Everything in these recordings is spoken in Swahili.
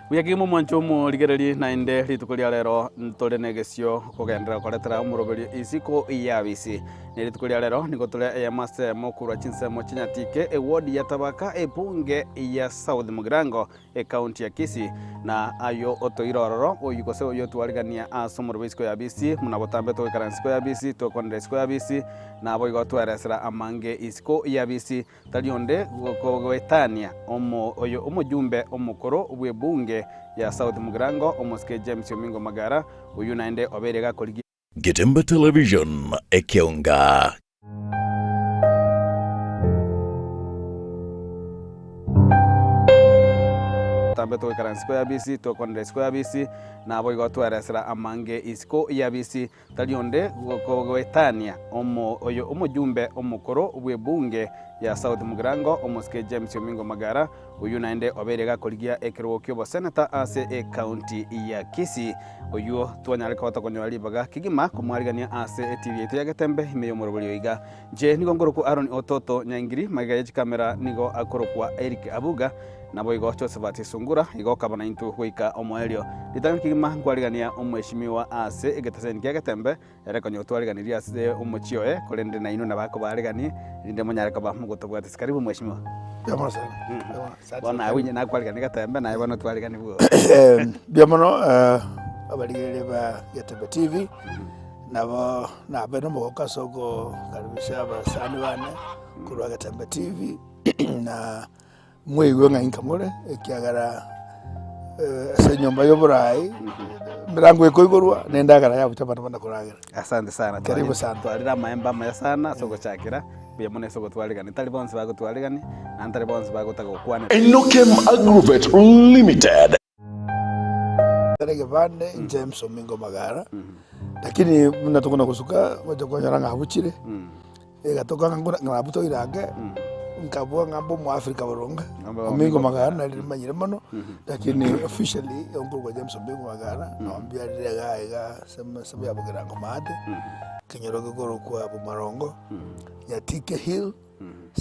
Wiyakimu mwanchomo ligereri na inde litukulia lero ntole negesio kugendera koletera umuroberi ISIKO ya ABISI ne litukulia lero niko tole ya master mokuru chinsemo chinyatike ward ya tabaka ebunge ya South Mugirango county ya Kisii na ayo otoirororo oyikose oyo twaligania asomuroberi ISIKO ya ABISI munabotambe to karansiko ya ABISI to kondre ISIKO ya ABISI na abo igotweresera amange ISIKO ya ABISI talionde gogwetania oyo omujumbe omukoro bwebunge ya South Mugirango omoske James OMINGO MAGARA uyu naende oberega koligi Getembe Television ekionga tambe to karansiko ya ABISI to kondre ISIKO ya ABISI na abo igotweresera amange ISIKO ya ABISI talionde gogwetania oyo omujumbe omukoro bwebunge ya South Mugirango omoske James OMINGO MAGARA uyu naende oberega koligia ekirwokyo bo senator ase county ya Kisii uyu twanyareka batakonywa libaga kigima kumwarigania ase TV yetu ya Getembe imeyo murobori oiga je nigo ngoroku Aaron Ototo nyangiri magaye kamera nigo akorokwa Eric Abuga nabo igo Josephat Sungura igo kabana into kuika omoelio litanga kigima ngwarigania omweshimiwa ase egetaseni ya Getembe erekonyo twariganiria ase omochioe kolende na ino nabako barigani inde monyareka ba mugotobwate karibu mweshimiwa. Biamono sana. Bona awinye na kwalika Getembe na ibano twalika ni buo. Biamono abaligere ba Getembe TV nabo nabeno moka soko karibisha abasani bane kurwa Getembe TV na mwewe nga inkamore ekiagara senyomba yoburai mirango ekoigorwa nendagara ya butabana bana kuragera. Asante sana. Karibu sana. Twalira maemba maya sana soko chakira biamone soko twaligani talibonse bago twaligani na talibonse bago takokwana Enokem Agrovet Limited Tarege vande James OMINGO MAGARA lakini mnatukuna kusuka waje kwa nyaranga abuchire egatoka ngabuto irage nkabwa ngambo mu Afrika boronga OMINGO MAGARA na limanyire mono lakini officially onko kwa James OMINGO MAGARA naambia direga ega sema yabugirango mate kinyoroge goro kwa bumarongo Nyatike Hill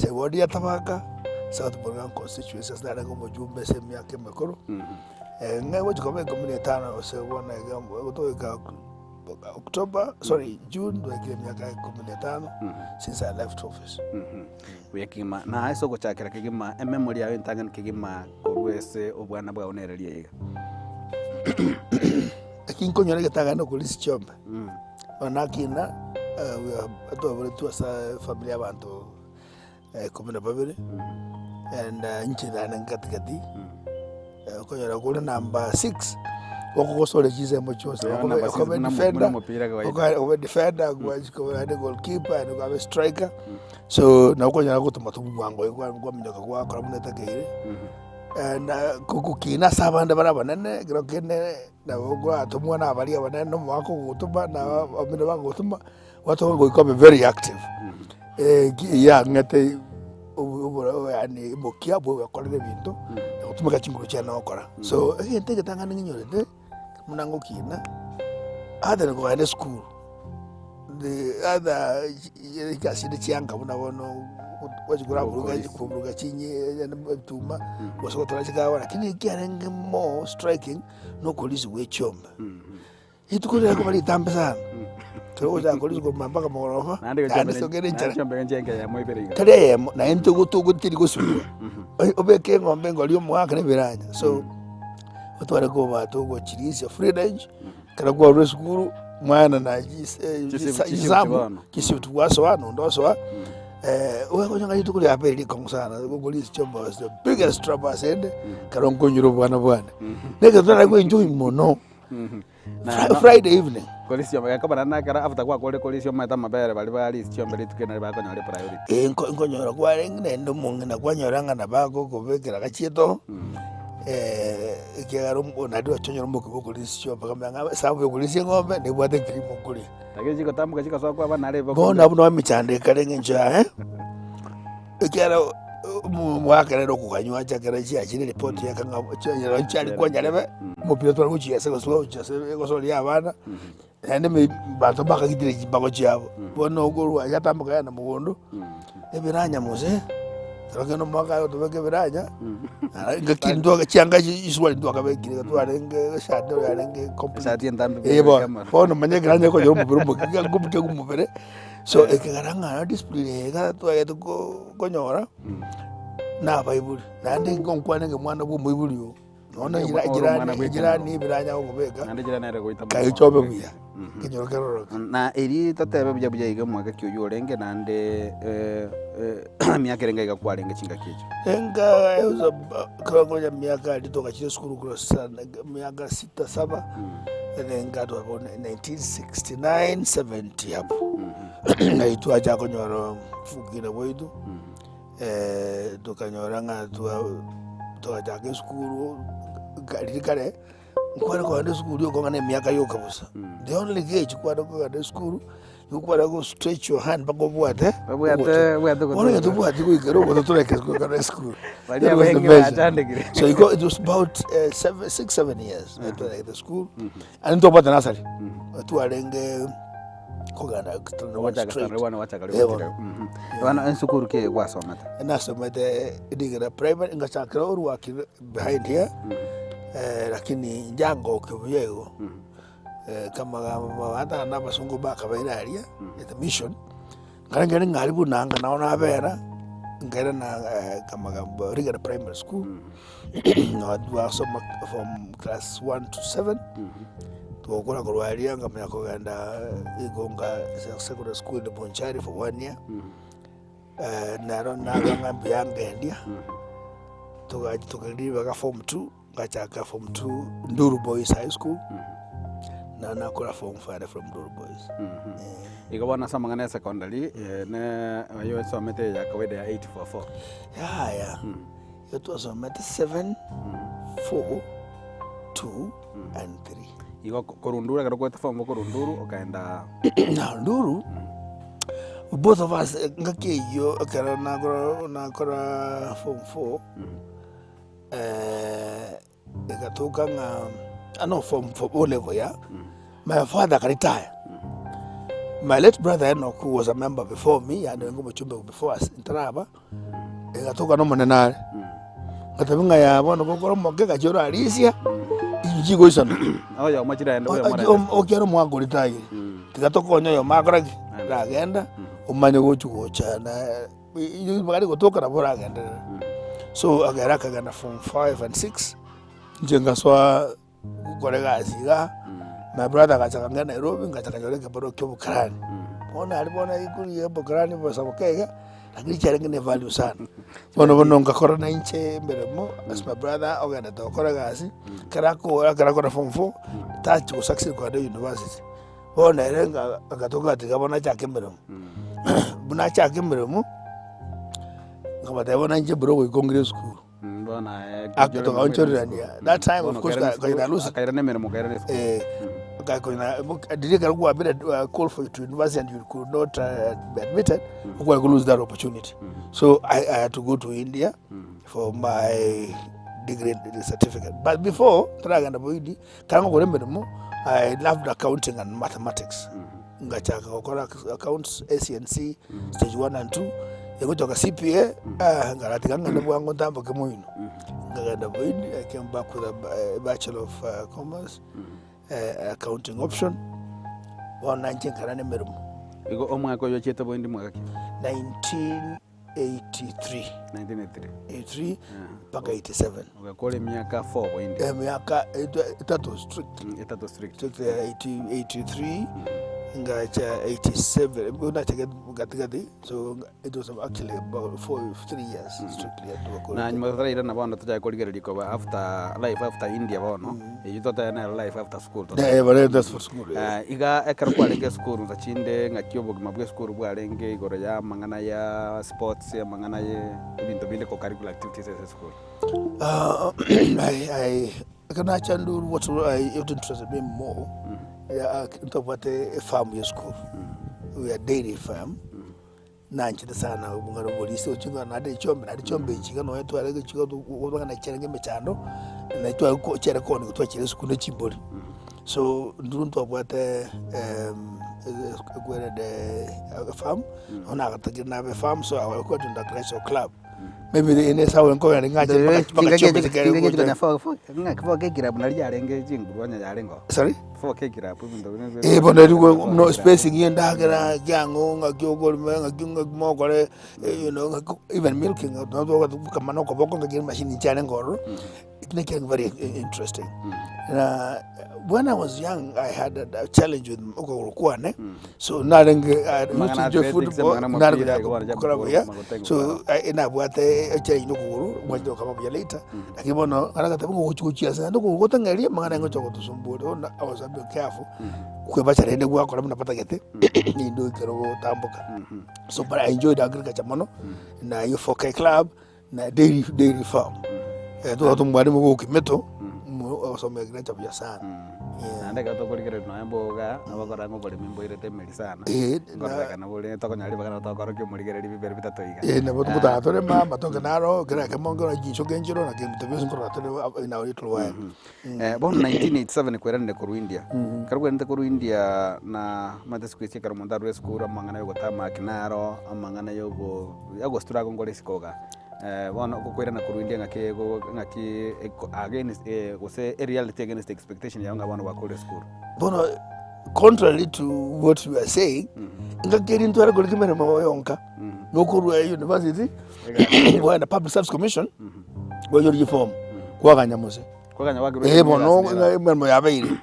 se wadi ya tabaka South Mugirango constituency sasa ngo mujumbe semu yake mekoro ngawe jikome komune tano se wona gambo gotoka June do kile miaka 15 since I left office. Uyakima na haiso ko chakira kigima memory yawe ntangan kigima korwese obwana bwa onereria yiga. Lakini konyora getaga no kulisi chombe. Onakina we are sa familia bantu komune babiri and nchidana ngatikati. Konyora kule number 6 okukosole chize mochosa okobe defender kwa goalkeeper and kwa striker so na ukonyara gutuma tubwango kwa minyoka kwa kora takire and kukukina sabande barabanene grokene na ogwa atumwa na abali abanene no mwako gutuma na omine bango gutuma watu ngo ikobe very active ya ngate yani mokia bo yakorere bintu gutuma kachinguru cyane okora so ngente gatanga ninyorede munango kina other go in school the other ikaside cyanga bunabono wajigura buruga kinye tuma wasoko turachikawa lakini kiarenge more striking no kolisi wechomba itukolera ko bali tambe sana tuoza kolisi ko mambaka morofa nandi sogere chombe njenga ya moiberiga tare na ento gutiri gusubira obeke ngombe ngolio mwaka ne biranya so otware ko batugo chirisi free range kana kwa rescue mwana na jisamu kisitu waso ano ndoso owe konyanga yitu kuli apeli kongsana gogolisi chomba was the biggest trouble asende karongo nyuro bwana nega twana ko enjoy mono Friday evening kolisi yoma yakabana nakara after kwa kole kolisi yoma tama bere bali chomba litukena bako nyale priority nkonyora kwa renge ndo mungina kwa nyoranga na bako kobekera kachieto ikigaro onado chonyora moko kolisi chomba kama sabu kolisi ngombe ne bwate krimo kuli lakini jiko tamu kachika so kwa bana lebo bona buno michande karenge nja ikigaro mwaka rero kukanywa chakera chi achire report yakanga chonyora chali kwa nyarebe mupira twa kuchi yase so soli abana ende me bato bakagitire chibako chabo bona ogorwa yatambuka yana mugondo ebiranya mose Roke no mwaka yo tubeke biranya. Ngakindwa gacyanga iswali ndwa kabekire gatwarenge shado yarenge complete. Shati ndambe. Bono manye granya ko yo mubiro ngumute gumubere. So ekegaranga display ga twaye ko nyora. Na Bible. Nandi ngonkwane ngemwana bwo mubiri yo. Nona gira ni biranya ogubeka. Nandi gira nere goita. Kai chobe buya. Kinyoro keroro. Na eri tatebe bya iga mwaka kyo yorenge nande miaka renga igakwarenge chinga kicho. Enga euza kangoja miaka alitoka chile skulu kula sana miaka 6-7 enga to about 1969 70 hapo. Na itu aja konyoro fukira wetu. Tukanyora nga to aja ke skulu kale nkwara ko skulu ko ngane miaka yoka busa. The only gauge kwara ko skulu yukwara go stretch your hand bako buate wale to buate ko ikero ko to like ko school. So it was about 6-7 years at the school and to about nursery to arenge ko gana wana ensukuru ke wasomata nasomete digira primary ngachakra working behind here lakini njango kibuyego kama hata na basungu bakabairaria the mission ngari ngaribu nanga naona abera ngara na kama rigara primary school no adwa soma from class 1 to 7 tukora kurwaria ngamya kugenda igonga secondary school in Bonchari for 1 year naro ngambi yangendia tukaliva ka form 2 ngachaka form 2 Nduru Boys High School na nakora form 5 from Nduru Boys. Ikabona samangana secondary ne yo somete ya kawaida ya 844. Yeah. It was somete 7 4 2 and 3. Iko korunduru karo kweta form korunduru okaenda na Nduru. Both of us ngakeyo kara nakora form 4. Ikatoka nga from O level, yeah. My father retired. My late brother who was a member before me and before us in Taraba, ikatoka no monenare. Katabinga ya bono kokoro mogeka joro alisia injigo isana. Ya machira endo ya mara. Okero mwango ritaye. Tikatoka onyo magara ragenda umanye gochugocha na bagari gotoka na bora agenda. So agaraka gana from 5 and 6 njenga swa kolega asiga my brother kacha ngana Nairobi ngacha nyoleka bado kyobo karani ona alibona ikuli yebo karani basa okega lakini challenge ne value sana bono ngakora na inche mbelemo as my brother ogana to kolega asi karako na form 4 touch ko success kwa the university bona erenga akatoka tikabona chake mbelemo buna chake mbelemo kama taibona nje bro ko Congress school akatoka onchorania that time of course kaina lose kairane meremo kairane kaina dirika kwa bid call for you to university and you could not be admitted you could lose that opportunity so I had to go to India for my degree certificate but before traganda boidi kango koremberemo I loved accounting and mathematics ngachaka kokora accounts SNC stage 1 and 2 Yagotoka CPA ngaratika ngana bwango ntambo kemoino ngaganda boyd I came back with a Bachelor of Commerce accounting option 19 karane merumo iko omwaka yo cheta bondi mwaka 1983 mpaka 87 ukakole miaka 4 bondi miaka itatu strict 83 ngacha 87 unacheke gatigati so it was actually about 3 years strictly at work na nyuma ira na bana tuja koligereri ko after life after India bono yitota na life after school to that's for school iga ekar kwalenge school za chinde ngakyobo mabwe school bwalenge igoro ya mangana ya sports ya mangana ye bintu binde ko curricular activities at school I kana chandu what I interested me more about a farm school. We are dairy farm. Nanchi sana bungaro polisi chinga na de chombe chinga no eto ale chinga to na cherenge mechando na to ko chere ko ni to chere school chimbori. So ndunto about where the farm ona atakina be farm so I was going to the Grasso club maybe in this hour ko ngaje sorry no spacing yenda gara jango ngakyo ngakyo gore you know even milking no kama no ko boko ngakyo machine chane ngoro it make it very interesting. When I was young, I had a challenge with Okokwane, so nothing. I used to do football, so I what a change no guru, when you come up later. I give on a which is and go to Ngari, Mango to some board. I was a bit careful. Kubacha and work on the Patagate, in do Tamboka. So, but I enjoyed agriculture mono, now you for club, dairy farm. I don't know what you metal. Also make great of your son. And I got to get it. I'm boga. I was going to go to the medicine. I will talk on the talk or get it very bit. Never put out of them, but Toganaro, Grakamongo, Gincho, again, the vision in our little while. Born 1987, in the Kuru India. Karwan the Kuru India, na Matasquisi Carmontaro School, among an Ayogota Makinaro, among an Ayogo, Agostragon Goriskoga. One kukwenda na kuruindia ngaki against was a reality against expectation young one wa college school. Bono contrary to what you are saying, ngakiri into a good kimere mawoyonka. No kuru university when the public service commission where you form kwa kanyamose. Kwa kanyawagiro. Bono ngemo yabairi.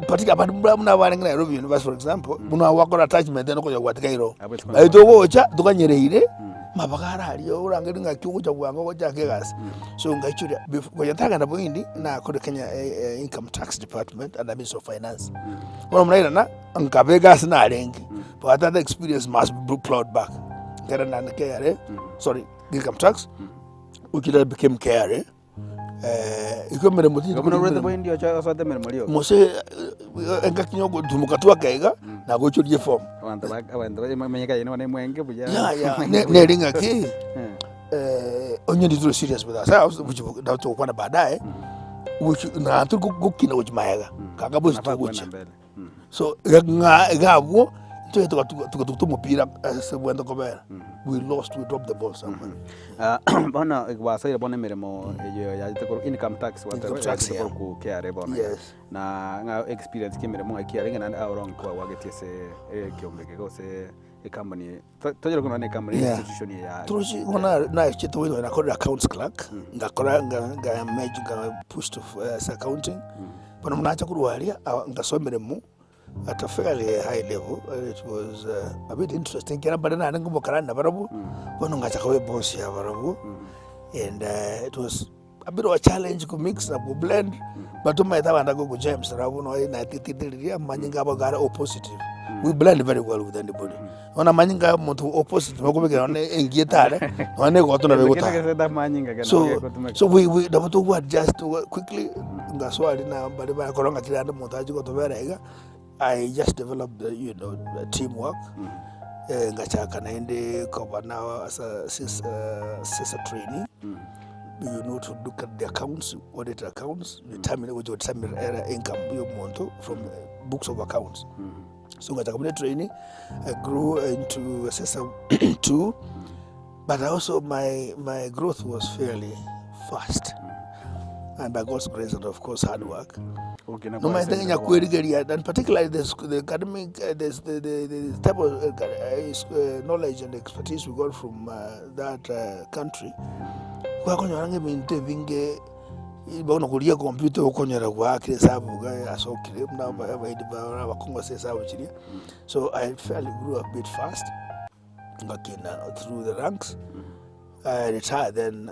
Particular muna bana Nairobi University for example, muna wakora attachment no ko Kairo. Aito wocha tukanyerehire mabagara aliyo urangiri ngakyungu cha bwango goja kegas. So ngachuri before yatanga na boindi na kode Kenya Income Tax Department and the Ministry of Finance. Ono mnaira na nkabegas na alengi. But that experience must be plowed back. Ngara na KRA, sorry, Income Tax, which later became KRA. Iko mere muti gono rete boindi ocha so de mere mulio mose engakinyo go dumukatwa kaiga na go chodie form wanda manyika yene wane mwenge buja ne ringa ki onye ndito serious with ourselves which na to kwana baadaye which na atu go kina which mayaga kaka bosi to which so ngabo to mupira sebwendo kobera we dropped the ball somewhere. Bana wasai bana meremo ya tekoro income tax wata ku KRA bana. Yes. Na nga experience ke meremo KRA ngana awrong kwa wageti se kiombeke go se company tojero kuna ne company institution ya troji ona na chito wino na code accounts clerk ngakora nga manage nga push to accounting bana mnacha kurwalia ngasomeremo at a fairly high level. It was a bit interesting. Kera badana nangumo karana barabu, wano ngachakawe boss ya barabu, and it was a bit of a challenge to mix up, to blend. But to my time, I go to James. Rabu no I think maninga bagara opposite. We blend very well with anybody. Ona maninga motu opposite. Makumeke one engitare, one go to na So we the motu adjust quickly. Ngaswa dina bariba kolonga kiranda montaji go to verega. I just developed the teamwork. Ngachaka naende kwa now as a sister trainee. You know to look at the accounts, audit accounts, determine what your income monto from books of accounts. So ngachaka trainee, I grew into assessor 2, but also my growth was fairly fast. And by God's grace and of course hard work. No matter and particularly the academic, the type of knowledge and expertise we got from that country. Kwa konyorange mintevinge ibono kulia computer okonyera kwa kresabu ga asokire na ba Congo sesabu chiri. So I fairly grew a bit fast. Ngakina through the ranks. I retired then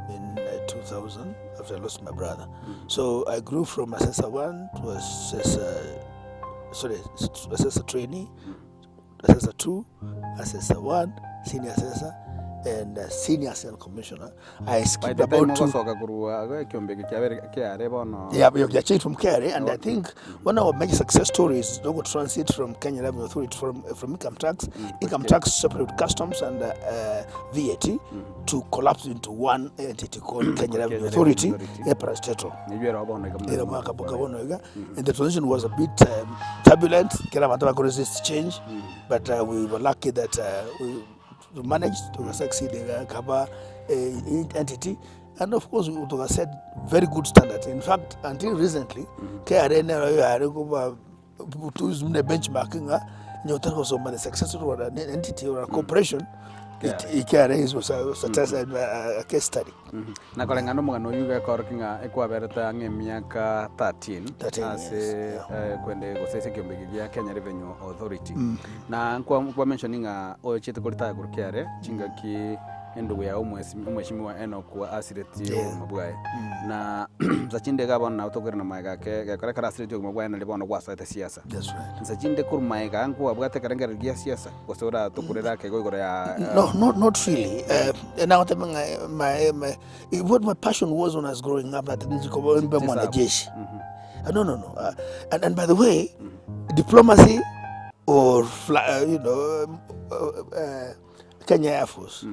in 2000 after I lost my brother. So I grew from assessor 1 to assessor trainee, assessor 2, assessor 1, senior assessor, and senior assistant commissioner. I skipped about 2. Yeah, we have changed from KRA, and I think one of our major success stories is to transit from Kenya Revenue Authority from income tax separate with customs and VAT to collapse into one entity called Kenya Revenue Authority, Parastatal. And the transition was a bit turbulent. Kera mataba resist change, but we were lucky that to manage to succeed in cover entity. And of course, we have set very good standards. In fact, until recently, KRN benchmarking, the successful entity or a corporation, KRA was a case study. Na kulingana mugano yuga korkinga ekwabereta ng'emiaka 13 ase kwende gosese kiombegi gya Kenya Revenue Authority. Na kwa mentioninga ochete kulita kurkiare chingaki endugu ya umweshimiwa Enoch asireti mabwaye na zachinde gabon na utokere na maiga ke kare kara asireti mabwaye na libono gwasa ta siasa. That's right. Zachinde kur maiga anku abwate karengera gya siasa gosora tokurera ke goigoro ya No, not really. Now what my passion was when I was growing up, that no. And by the way, diplomacy or Kenya Air Force,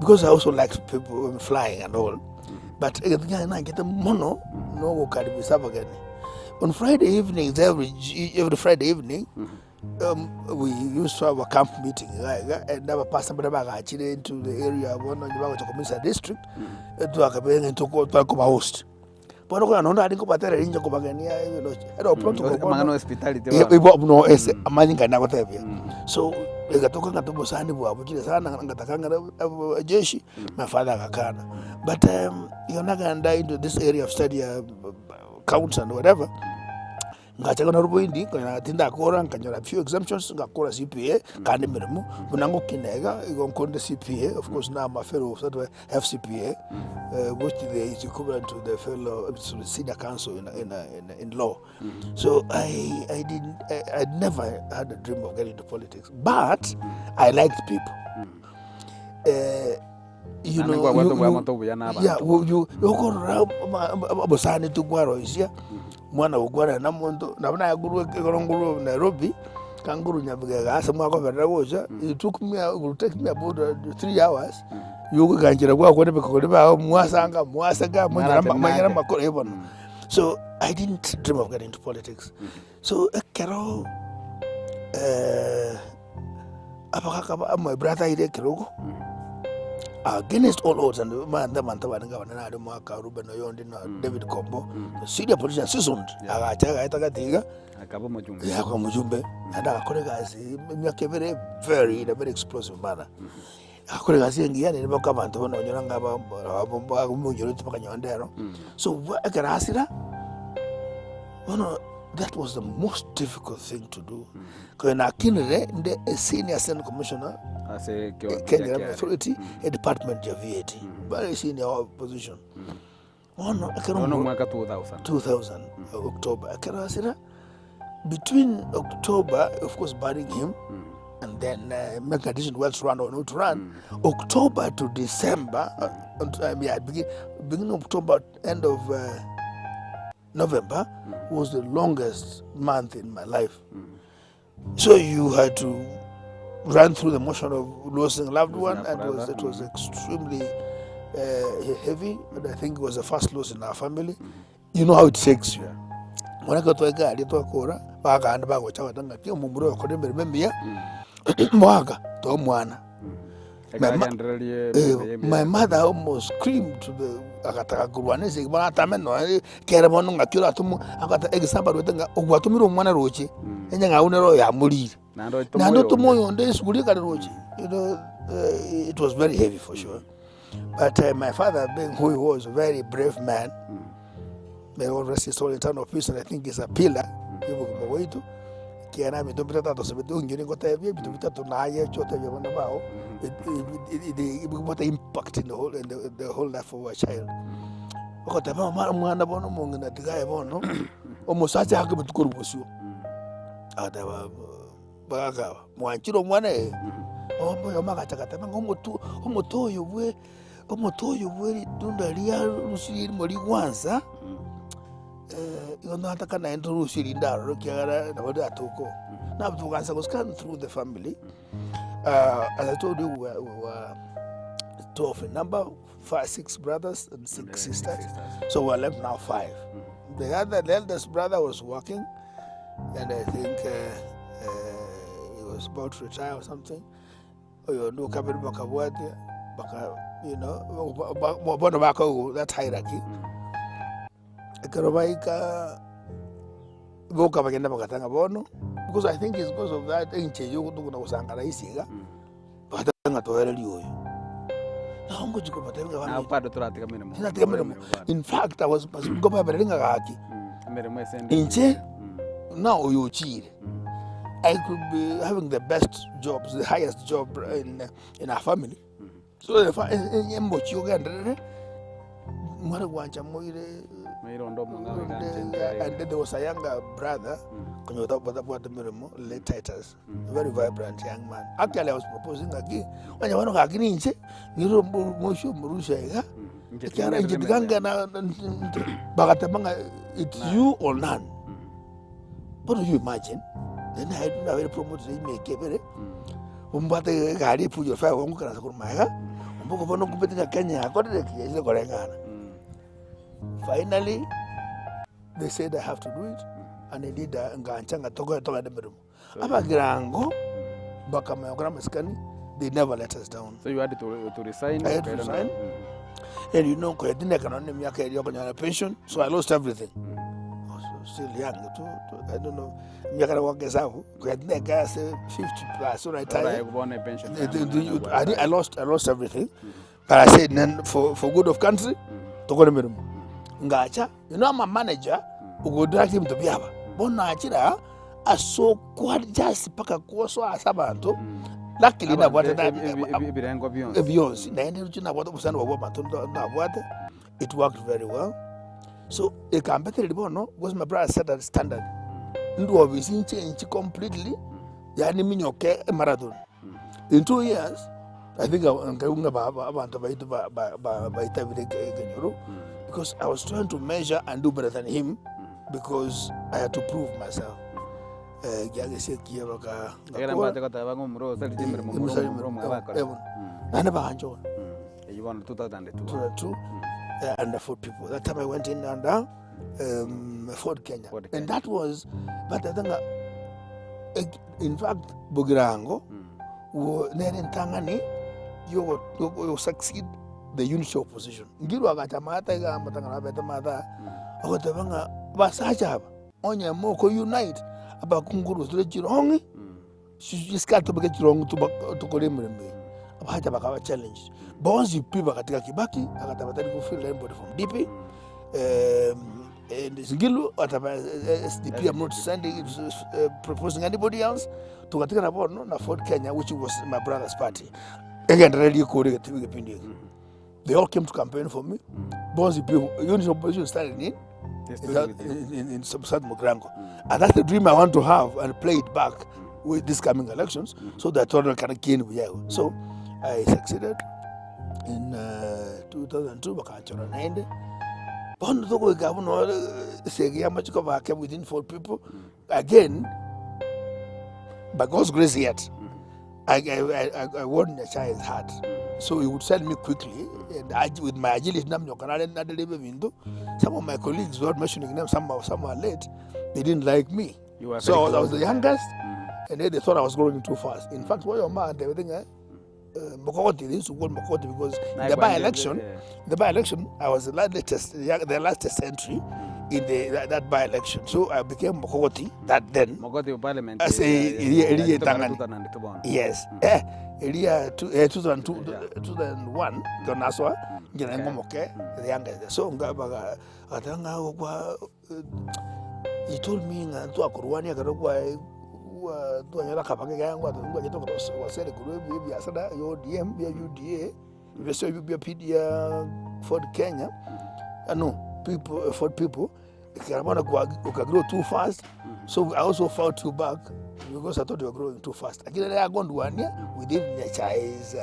because I also like people flying and all. But I get a mono no can be again. On Friday evenings, every Friday evening, we used to have a camp meeting and never passed into the area of one of district to host. But I don't think about that. I don't hospitality. No, it's a man can never tell you. So, ikatoka Bosani bwabukire sana ngatakanga jeshi my father akakana. But you're not going to die into this area of study counts and whatever. Ngachaka na rubuindi kana tinda akora nkanyora a few exemptions ngakora CPA kandi mirimu bunango kinega igonkonde CPA. Of course now I'm a fellow of FCPA which is equivalent to the fellow to the senior counsel in law. So I never had a dream of getting into politics, but I liked people. You know, you go around Bosani to Guaro is here. Mwana ugwara na mondo na ya guru nguru Nairobi kanguru nyabiga asa mwako berawoja. It took me will take me about 3 hours. You ganjira kwa kwende bekoliba mwasanga manyara makoro ebon. So I didn't dream of getting into politics. So kero apakaka my brother ide kirogo against all odds, and man na mwaka Ruben Oyondi na David Kombo senior politician seasoned agatiga akaba mujumbe yakwa mujumbe and akorega myaka very in a very explosive manner. Akorega singiyane niboka abantu bono onyora ngaba mujuru tipaka nyondero. So akarasira that was the most difficult thing to do. Because na kinere a senior Senate commissioner Kenya Authority, a department of VAT, very senior position. Mwaka 2000 October. Between October, of course, barring him, and then make a decision whether to run or not to run. October to December, beginning of October, end of November was the longest month in my life. So you had to run through the motion of losing a loved one, and it was extremely heavy. And I think it was the first loss in our family. You know how it shakes you. When I got to a guy, I to Kora, Baga and Bago Chavatanga, Mumuro, couldn't remember Moaga, Tomwana. My mother almost screamed to the Akatakuanese, Banatameno, Kerabon, Akiratumu, Akata example with Uguatumiro Manarochi, and then I will know Yamuri. Nano to Moyo on this, you know, it was very heavy for sure. But my father, being who he was, a very brave man, may all rest his soul in eternal peace, and I think he's a pillar. It what impact in the whole life of a child. Almost such a happy good was you. Baga, Wanchiro Wane, Homoto, you way, Homoto, you way, do the real Mori once, huh? You're not a kind of Rusilinda, Rokiara, Navatoko. Now, the ones I was coming through the family. As I told you, we were 12 in number, 6 brothers and 6 sisters. So we're left now 5. The eldest brother was working, and I think he was about to retire or something. oyo ndo kabiri bakabwate baka bono bako that hierarchy ekero baika boka bagenda bakatanga bono because I think it's because of that enche yo kutukuna kusangala isiga bakatanga toyera liyo naongo chiko batenga bana na pado turatika minimum in fact I was go baberenga gaki mirimo esende enche now oyo chire I could be having the best jobs, the highest job in our family. So if I am what you get, what wancha moire, and then there was a younger brother, late Titus, a very vibrant young man. Actually, I was proposing again. When you want to get in, you don't motion Murusha. It's you or none. What do you imagine? Then I don't know how to promote the make it. Umbate gari pujo fa wangu kana kurumaiga. Umbuko bono kupetinga Kenya akode ile korengana. Finally they said I have to do it and I did nganchanga toka de berum. Aba grango baka mayogara maskani they never let us down. So you had to resign? I had to resign. And you know kwa dine kana ne miaka ile yokonya pension so I lost everything. Still young too. I don't know. I say 50 plus. So I lost everything. But I said then for good of country, to go to me. Ngacha, you know I'm a manager who go direct him to Biaba. Bona chira aso quad just paka koso asabanto. Luckily na what beyond. It worked very well. So a competitive bono was my brother set that standard. Ndu obviously change completely. Yani minyoke marathon. In 2 years, I think because I was trying to measure and do better than him because I had to prove myself. You won 2002. 2002. Under 4 people. That time I went in under Ford Kenya. And that was, but I think, in fact, Bugirango, Tangani, you succeed the unity of position. Giru agatamata gamatanga betamata, Ogatavanga, Basajab, Onya Moko unite about Kunguru to let you wrong. She just got to get wrong to Korimbe. About challenge. Bonds you people katika Kibaki, akatabata go fill anybody from DP. And Zigilu, SDP, I'm not sending proposing anybody else to katika about no Ford Kenya, which was my brother's party. Again, really they all came to campaign for me. Bonds you people, unity opposition started in South Mogrango. And that's the dream I want to have and play it back with these coming elections so that all can gain. So I succeeded in 2002. Within 4 people. Again, by God's grace yet, I won the child's heart. So he would send me quickly, and with my agility, some of my colleagues were mentioning them, some are late, they didn't like me. So I was the youngest, and they thought I was growing too fast. In fact, what your man, everything, Mokoti, they used to call Mokoti because the by-election, I was the latest entry in that by-election. So I became Mokoti that then. Mokoti Parliament. As a Tangani. Yes. Area 2001, Gonaswa, Moke, the youngest. So he told me to Akuruani, tuanyala kapake gangwa tunga gito wasere kurubi biasada yo DM bia UDA investor bia PDA Ford Kenya people Ford people karabana grow too fast, so I also fought you back because I thought you were growing too fast. Again I go ndwania within the chais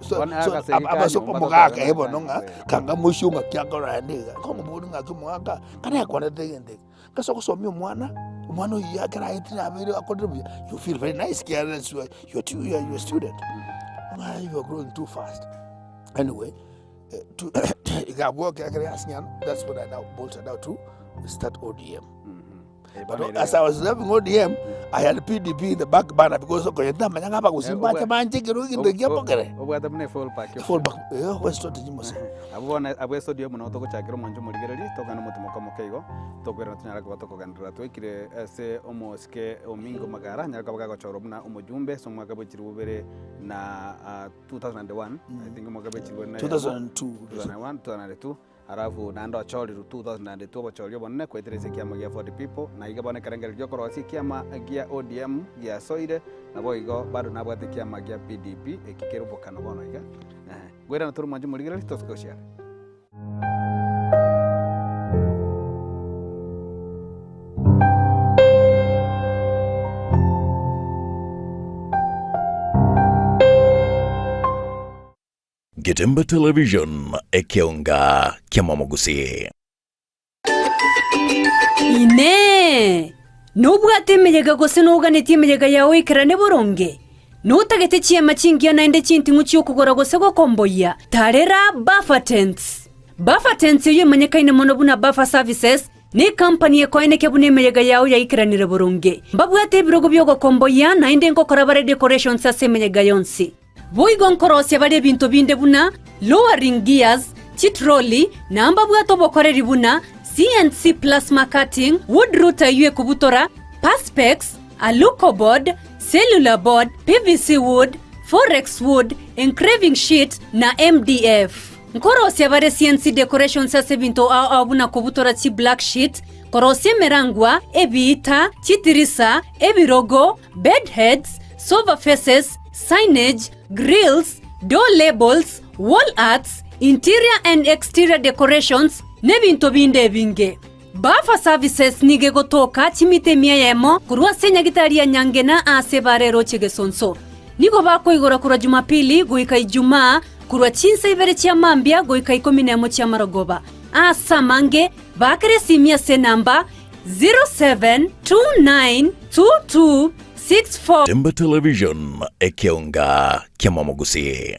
so abasopo mogaka ebo nonga kanga moshunga kyakora ndiga kongo bodunga kumwaka kana yakona tegende kasoko somyo mwana you feel very nice, you're a student. You are growing too fast. Anyway, that's what I now bolted out to start ODM. But as I was serving ODM, I had PDP in the back burner because okonyeta manyanga ba kusimba chamanje kirugi ndogia pokere. Obwata mune full pack. Full back. What strategy mose. Abona abweso dio muno to kuchakira monjo muligereri tokana mutumo kamo keigo tokwera tunyara kwa tokogandira twikire ese omoske omingo magara nyara kwa gachoro buna omojumbe so mwaka bwechirubere na 2001 I think mwaka bwechirubere na 2002 arafu nando achori 2002 bachori bonne kweterese kiama gia 40 people na igabone karengere ryo korosi kiama gia ODM gia soire na boigo bado nabwate kiama gia PDP ekikeru bokano bono iga gwera na turu manju muligere toskoshia Getembe Television ekionga kiamamogusi. Ine nubwate mejega gose nuganeti mejega yawe ikarane boronge nutagete chiema chingia naende chinti nguchi okugora gose go komboya tarera Buffer Tents yo manyakaine mono buna Buffer Services ni company ekoine kebune mejega yawe ya ikiranire boronge babwate birogo byogo komboya naende ngokora bare decorations ase mejega yonsi boigon korose bare bintu binde buna lowering gears chitroli namba bwato bokoreri buna CNC plasma cutting wood router yue kubutora perspex aluko board cellular board PVC wood forex wood engraving sheet na MDF nkorose bare CNC decorations ase bintu abuna kubutora chi black sheet korose merangwa ebita chitirisa ebirogo bed heads sofa faces signage grills door labels wall arts interior and exterior decorations nebinto binde binge Buffer Services nige gotoka chimite miayemo kurwa senya gitaria nyangena ase barero chigesonso nigo bako igora kura Jumapili goika Ijumaa kurwa chinsa ibere chia mambia goika 11 chia marogoba asa mange bakere simia se namba 07292264 Getembe Television ekionga kiamamogusi.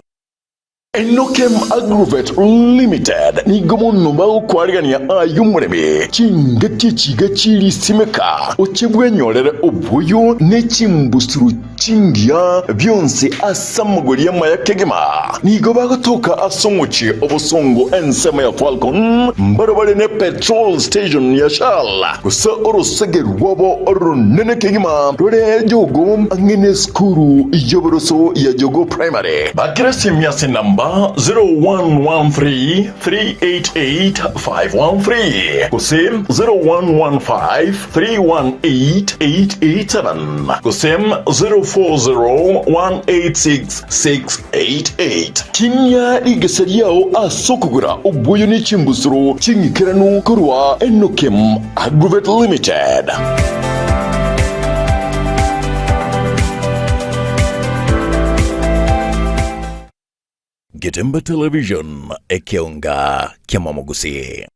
Enokem Agrovet Limited ni gomunno bago kwarigania ayumurebe chingati chigachiri simeka ochebwenyorere obuyo ne chimbusuru chingia byonse asamugoriya maya kegema ni go bago toka asongochi obosongo ensema ya Falcon mbarabale ne petrol station ya Shell kusa orosegerwabo oronene kegema dore jogo angene skuru ijoboroso ya jogo primary bakresi miase namba 0113-388-513 Kusem 0115-318-887 Kusem 040-186-688 Kinya igeseriao asokugura obuyo ni chimbusuro chingikiranu kurwa Enokem Agrovet Limited. Getembe Television ekionga kiamamogusi.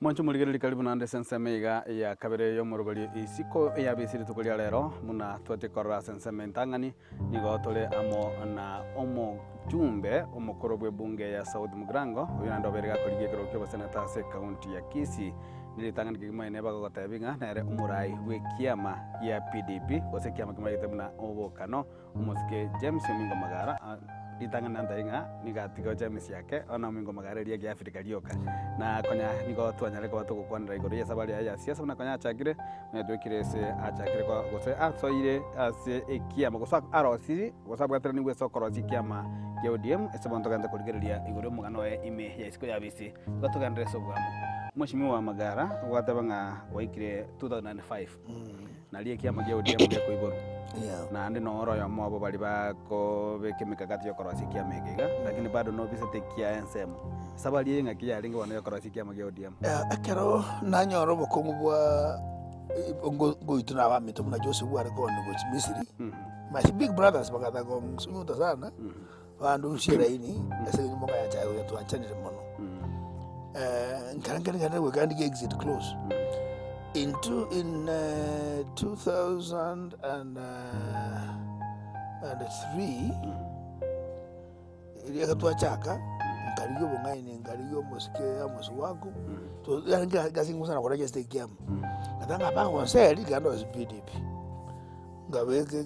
Mwancho muligeri karibu na senseme iga ya kabere yo morobali ISIKO ya ABISI tukulia lero muna twete korra senseme ntangani nigo tole amo na omo jumbe omokorobwe bunge ya South Mugrango uyando berega kulige kero kyo senata se county ya Kisii nilitangani kigima eneba ko tabinga nare umurai we kiama ya PDP ose kiama kima yitemna obokano umuske James Omingo Magara ditanga nanda inga nigatika James yake ona Omingo Magara ria ya Afrika lioka na konya nigo twanyale ko batoko kwandra igoro ya sabali ya siasa na konya achagire na twekire se achagire ko gose atsoire ase ekiama gosa arosi gosa bwatra ni gweso korosi kiama ya ODM esebonto kanda kuligeria igoro mugano ime ya ISIKO ya ABISI gatugandre sobwamo Mheshimiwa Magara watabanga waikire 2005 nalie kiama ya ODM ya kuiboro na andi no oro ya mwabo bali bako bekemikakati yo korosi kiama giga lakini bado no bisete kia ensemo sabali yenga kia linga wana yo korosi kiama ya ODM akero nanyoro bokongu bwa ngo ituna ba mito muna Jose bwa ko ngo Misiri my big brothers bagata go msunyuta sana bandu shira ini ese ni monga ya chayo yetu achanire mono nkarangani we kandi exit close in 2003 ile katwa chaka ngaliyo bongaine ngaliyo musike ya musuwaku to yanga gasingu sana kwa register game katanga ba concert ikando PDP ngabeke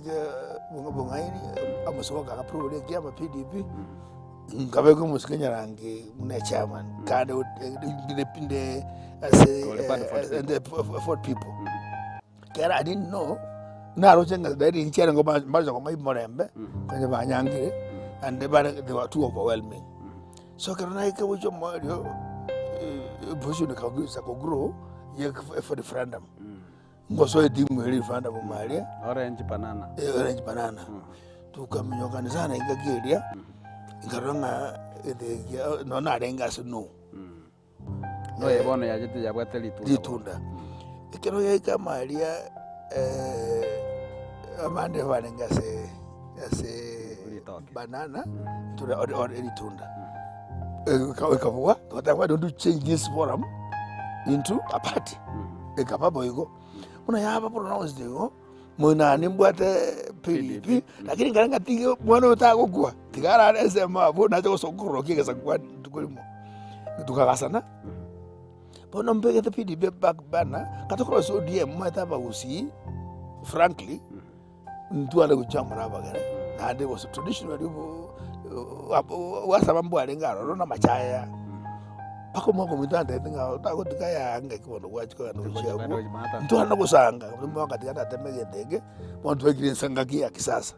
bongaine amusuwaka approve ile game PDP ngabeke musike nyarange muna chairman kada independent as the 4 people kera I didn't know naro chenga dai nchera ngoma mazo ngoma imorembe kwenye banyangire and they were too overwhelming. So karana ika wucho moyo busu ne kagusa ko grow ye for the referendum. Ngoso edimu referendum Maria orange banana. Tukamnyoka sana igageria. Ngaranga no na renga no. No yebona yajite yabwate litunda. Ikero ye Maria amande valenga se banana to the or any tunda. Why don't you change this forum into a party? A capaboigo. When I have a pronounced deal, Mona Nimbwate PDP, like in Garanga, one of Tago, Tigara as a mob, not also Kuroki as a one to Gasana. But no big at the PDP back banner, Catacross ODM might have a see, frankly, into a jump and there was a traditional was a bambuaringa or na machaya. Pako moko mitante tinga tako tikaya anga kikono wachiko na uchiabu. Mtu anakusanga, mtu katika temege ndege, mtu wengine sanga kia kisasa.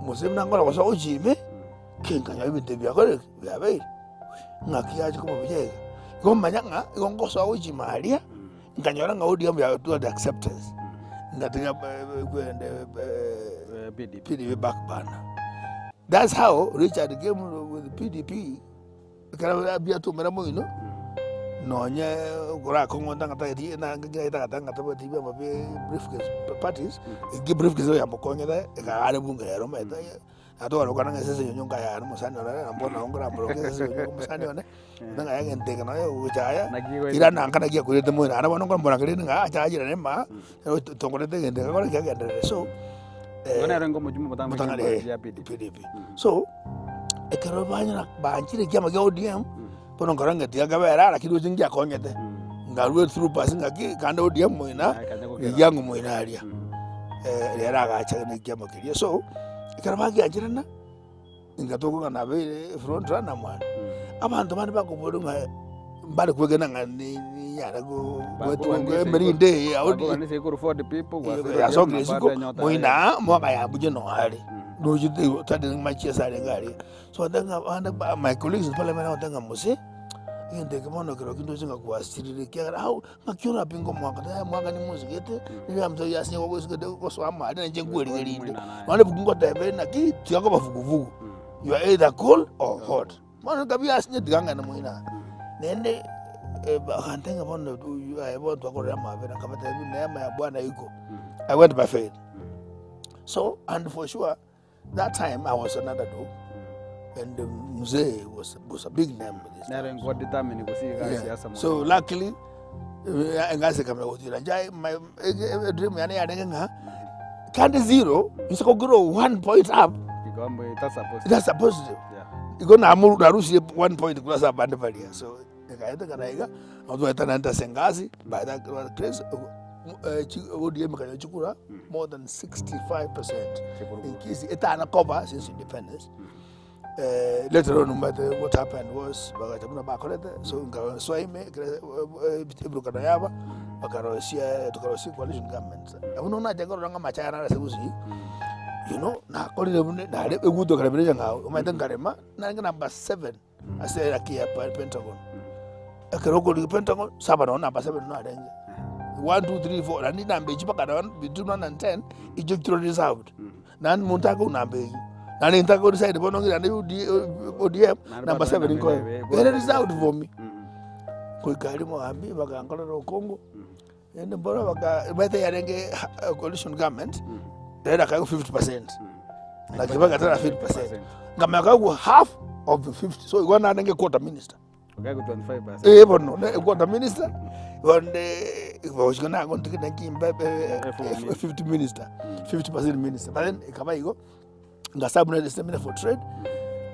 Musemu nangola kwa sababu jime, kinga nyabi tebia kore, yabe. Ngakia chiko mabijega. Gomba nyanga, gongo sababu jimalia, nganyora ngaudi ya to the acceptance. Ngatinga PDP back banner. That's how Richard came with PDP. Kana bia tu meramo ino. Nonya gora kongo tanga tadi na ngai tanga taba tiba mabe briefcase parties. Give briefcase ya mokonye da ka ale bunga ya Roma eta. Ato ro kana ngese nyonga ya no musani na mbona ngora mbroke sese nyonga musani one. Nanga ya ngente kana ya ujaya. Ira na kana kia kurete mo na bona ngora mbona kire nga acha ajira ne ma. Tongore te ngente kana kia ngente. So PDP. So, ekero banya banchire kiama ga ODM, pono karanga tia gabera la kido jingia konyete. Ngarwe through passing aki kanda ODM moina, yangu moina aria. Era ga acha ne kiama kiria. So, ekero bagi anjira na ingatoko kana be front runner man. Abantu bani bakubodunga mbali kwegena ngani yara go wetu merinde ya odi ni sekuru for the people ya so gresiko moina moka ya buje no hali do jide tade machi sare ngari so ndanga my colleagues in parliament ndanga muse inde kemono kero kindo singa kwa sirire kya au ngakiona pingo mwaka ni muzikete ni amzo yasinye kwa kusikete kwa swama ade nje ngweri ngerinde wale bukungo tabe na ki tiako bavuguvugu you are either cold or hot mwana kabia asinye diganga na moina nende kantenga bono I want to go rama bena kapata hivi neema ya Bwana iko. I went by faith. So and for sure that time I was another dog and the mzee was a big name. So luckily ngase kama utira njai my dream yani yadenga kandi zero isiko grow 1 point up that's a positive. Iko na amuru darusi 1 point plus up and valia. So kaita kanaiga although atananta sengazi by that grace ODM kanya chukura more than 65% in Kisii etana cover since independence. Later on what happened was bagatamuna bakolete so ngawa swaime ibruka yaba bakarosia tukarosi coalition government unaona jangoro ranga machana na sebusi you know na kolile na egudo karabire ngao umaitengarema na number 7 ase akia Pentagon akeroko li Pentagon saba no number 7 no adenge 1 2 3 4 and number chipaka na between 1 and 10 ejectro reserved nan muntako number and in Tago side bono ngira ODM number 7 inko very reserved for me ko gari mo ambi bakangala ro Kongo ende bora baka bete yarenge coalition government dada kayo 50% na kibaga tena 50% ngamaka go half of the 50 so igona nenge quarter minister okay 25% bono quarter minister on the was gonna go to get 50 minister, 50% minister. But then Kabaigo, the subnet is seminar for trade.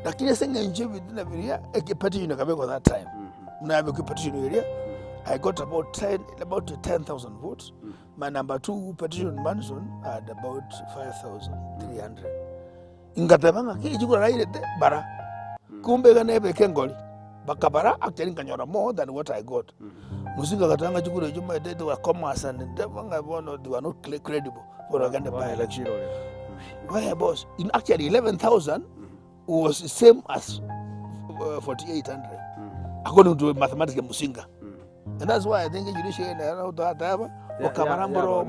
The key thing in Jim within a area, a petition Kabego that time. Now I have a petition area. I got about 10,000 votes. My number 2 petition Manson had about 5,300. In Gatabanga, you go right at Bara. Kumbega nebe Kengoli. Bakabara actually can more than what I got. Musinga Gatanga Juma, they were commerce and they were not credible for a by election. Why, boss? In actually 11,000 was the same as 4,800, according to mathematical Musinga. And that's why I think you should know that or Kamarambro,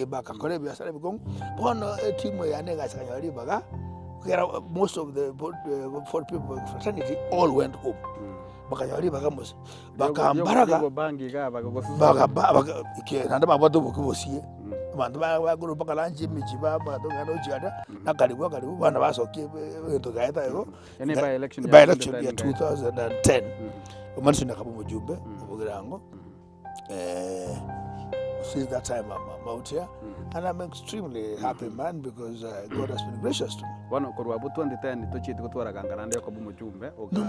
Bakakorebia Sarabicom, one team where Yanegas and Baga. Most of the 4 people fraternity all went home. Bakayari Bagamos, Bakambaraga, Baga, Nandaba Bokusi, Mandaba, Guru Bakalanji, Michiba, Badogano, Nakariwaka, one of us okay to Gaeta. Any by election, 2010. Mentioned a couple of Jumbe, Ogerango. Since that time I'm out here, and I'm extremely happy, man, because God has been gracious to me. One of Koruabu 2010 to cheat to Toraganga Kabumujumbe. No,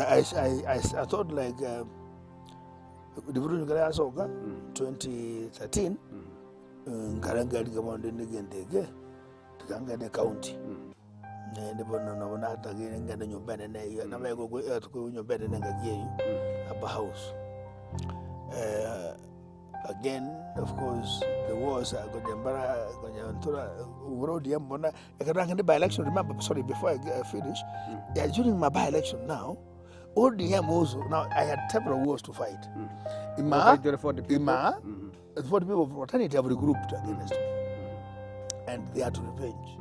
I thought like the Burun Garasoga 2013, Karanga Gamondi Nigente, Tangana County. And the Bonanata again, and your bed and I never go to your bed and I gave you a house. Again, of course, the wars are going to by election. Remember, sorry, before I finish, during my by election now, all the also now I had several wars to fight. For the people of fraternity have regrouped against me, and they had to revenge.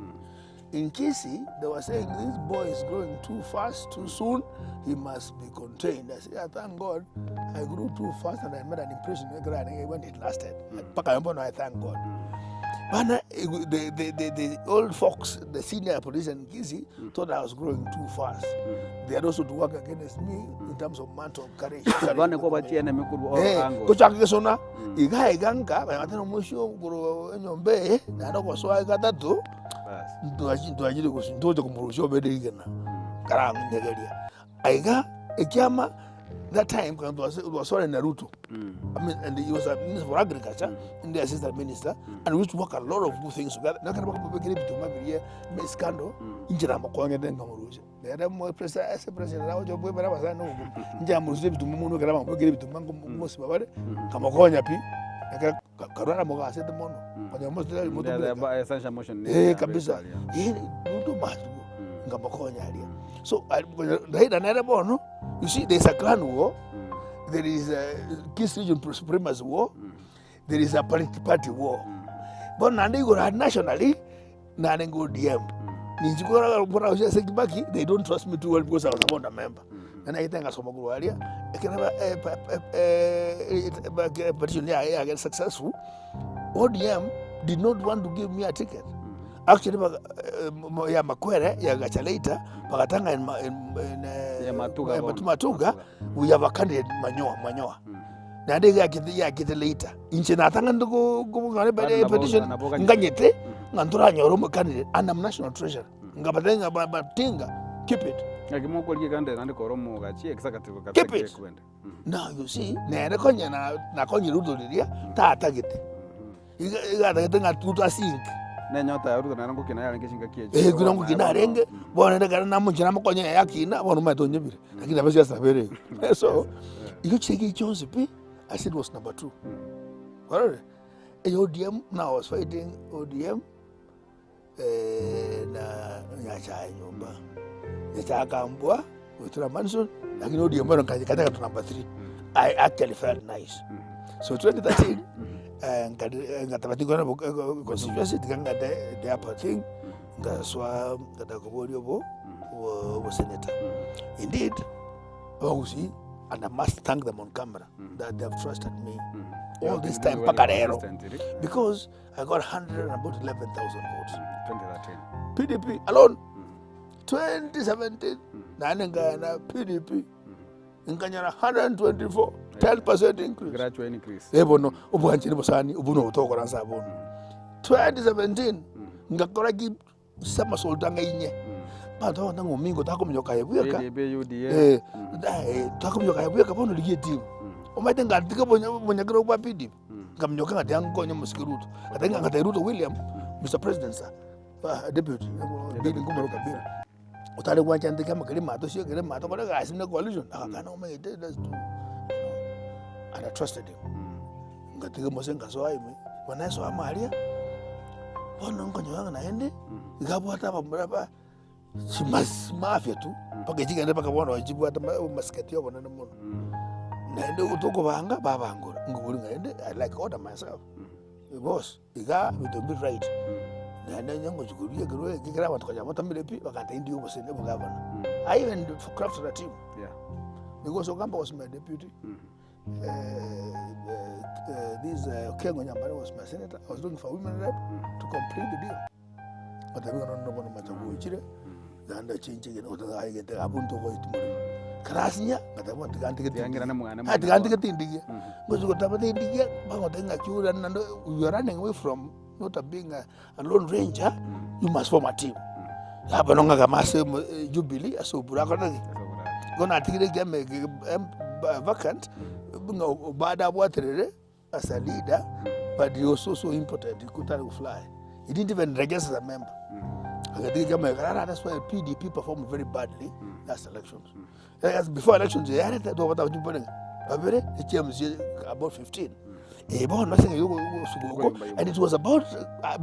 In Kisii, they were saying this boy is growing too fast, too soon. He must be contained. I said, thank God, I grew too fast and I made an impression when it lasted. I thank God. But the old folks, the senior politician in Kisii, thought I was growing too fast. They had also to work against me in terms of mantle of courage. That time it was sorry Naruto. I mean, and he was a minister for agriculture and the assistant minister, and we used to work a lot of good things together. Now can we get to maybe a scandal in Jamakonya then Gamuruja. The other more president as a president, I was a boy, but I was no Jamus to Mumu Grama, we gave it to Mango Musma, Kamakonya P. Karana Moga said the mono, but you must by essential motion. Eh, Kabisa, he do much Gamakonya. So I read another one. You see, there's a clan war, there is a Kisii region supremacy war, there is a political party war. But Nandigo nationally, Nandigo DM. They don't trust me too well because I was about a member. And I think as a Moguaria, I can never petition I get successful. ODM did not want to give me a ticket. Actually, Makwere, Gachaleta, Pagatanga and Matuga, we have a candidate, Manyoa. Now they get later. In Chenatanga to go by the petition, Ganyete, Nanturanya, Roma candidate, and I'm national treasurer. Ngabatenga, Batinga, keep it. Keep it. Now you see, Nakonya, Nakonya Rudolia, Tatagit. You got a thing at Tuta Nanyota, Rudango can I get a good Ginarenge, one and a Garanamu Jamakonya Yakina, one of my Donjabir. I can never just a very. So you check it, Joseph. I said was number 2. Well, ODM now was fighting ODM. Yachakambua with Ramanson. I can ODM to number 3. I actually felt nice. So 2013. And Gatabatigona constituency, the upper thing, Gaswa, Gatagobodio was senator. Indeed, see, and I must thank them on camera that they have trusted me all this time, Pacarero, because I got 111,000 votes. 2013. PDP alone, 2017, Nananga PDP, in Kanyana 124. 10% increase. Gradual increase. Ebono ubuhanjini busani ubuno utokora nsabona. 2017 ngakora ki sama soldanga inye. Bato ndango mingo takomnyoka yebuyaka. Takomnyoka yebuyaka bono liye team. Omaite ngatika bonyakira kwa PDP. Ngamnyoka ngati yangonyo musikiruto. Atenga ngati Ruto William, Mr President sir. Deputy bili ngumaro kabira. Utale kwa chande kama kelima to sio kelima to kwa gasi na coalition. Akana omaite that's to and I trusted him. Ngatika mosenga so aime. Wana so amalia. Bono ngonyo wanga naende. Igabu hata bamraba. Mafia tu. Paka jigande paka bono wajibu hata maskati yo bono mono. Naende utoko banga babangura. Ngubuli ngaende I like order myself. Boss, iga we don't be right. Naende nyango chikuria gero kikira watu kaja matamile pi bakata indi yo bosene bugabana. I even crafted a team. Yeah. Because Ogamba was my deputy. This Kengo Nyamira was my senator. I was looking for women rep to complete the deal. But I don't know what machabu chire. Ganda chinchi gena otaga ai geta abunto ko itumuri. Krasnya kata mo tiganti ke tindigia. Ngozo ko tabate tindigia bango tenga chura nando you are running away from not being a lone ranger. You must form a team. Hapa nonga kama Jubilee asobura kana. Gona tigire game vacant baada waterere as a leader, but he was so important he couldn't fly. He didn't even register as a member. That's why PDP performed very badly last elections. Before elections, they had that over about 15. And it was about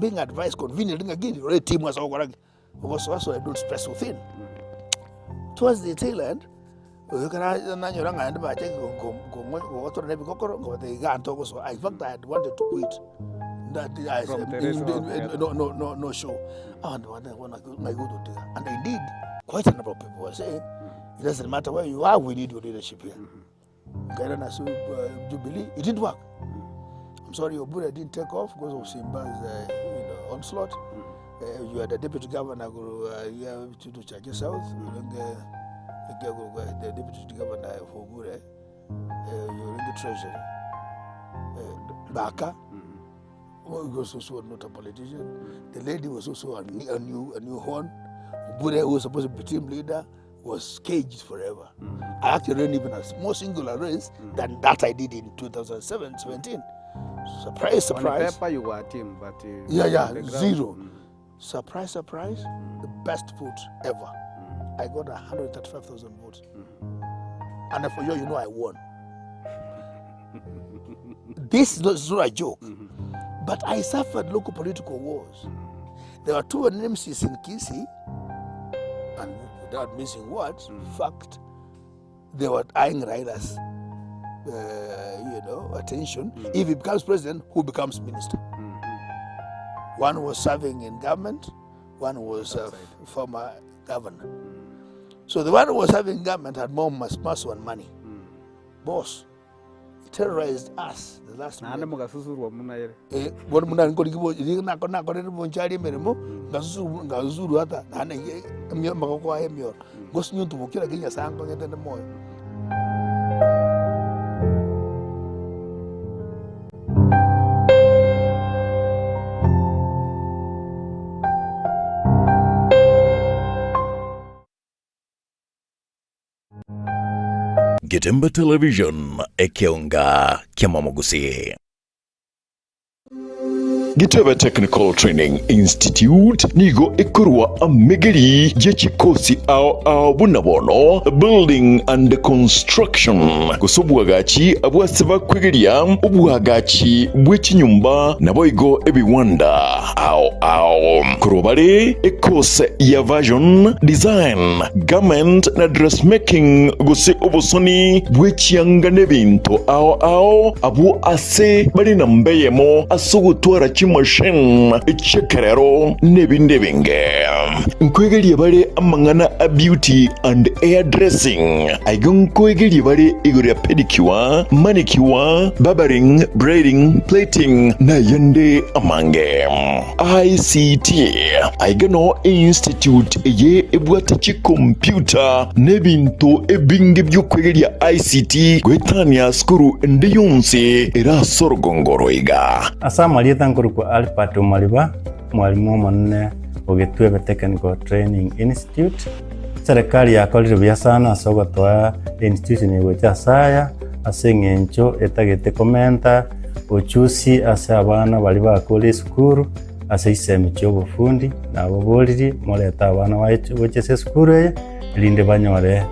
being advised convenient again. The team was also I don't stress within. Towards the tail end, in fact, I had wanted to quit. No show. And indeed, quite a number of people were saying, it doesn't matter where you are, we need your leadership here. Jubilee, it didn't work. I'm sorry, Obura didn't take off because of Simba's onslaught. You are the deputy governor, you have to check yourself. The deputy governor of Obura, you're in the treasury. Baka was also not a politician. The lady was also a new HON. Obura, who was supposed to be team leader, was caged forever. I actually ran even a more singular race than that I did in 2017. Surprise, surprise. On paper you were a team, but zero. Surprise, surprise. The best vote ever. I got 135,000 votes. And for you know I won. This is not a joke. But I suffered local political wars. There were two NMCs in Kisii, and without missing words, fact, they were eyeing Raila's attention. If he becomes president, who becomes minister? One was serving in government, one was a former governor. So the one who was serving government had more muscle and money. Boss, he terrorized us the last minute. Getembe Television ekionga kiamamogusi. Getembe Technical Training Institute nigo ekurwa amegeri jechikosi ao bunabono building and construction kusobwagachi abwasiba kwegeria ubwagachi bw'ikinyumba naboigo ebiwanda ao kurobare ekose ya version design garment na dressmaking gusi obusoni bw'ekiyanga n'ebintu ao abu ase bali na mbeyemo asugutwara machine chekerero nebinde binge nkwegerie bare amangana a beauty and hairdressing aigon kwegeri bare igore pedicure manicure barbering braiding plating na yende amange ICT aigano institute ye ebwatachi computer nebinto ebinge byokwegeria ICT gwetania skuru ndi yonse era sorgongoro iga asa malieta nkuru kwa alpato maliba mwalimu monne Getembe Technical Training Institute serikali yakolire bya sana asogotwa institution yegocha saya asengencho etagete komenta ochusi asa abana bali bakole skuru asa iseme cyo bufundi nabo boliri moleta abana wache skuru linde banyore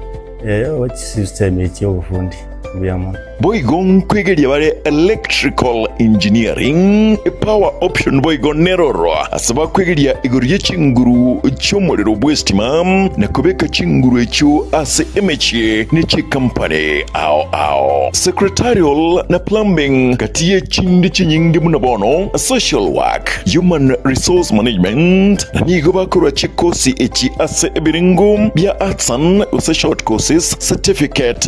system cyo bufundi byamana boigon kwegeria bare electrical engineering power option boigon neroro asaba kwegeria igoriye chinguru cyomorero bwestima na kubeka chinguru echo ase emeche ne chi company ao secretarial na plumbing katiye chindi chinyingi munabono social work human resource management nigo bakora chikosi echi ase ebiringo bya artsan use short courses certificate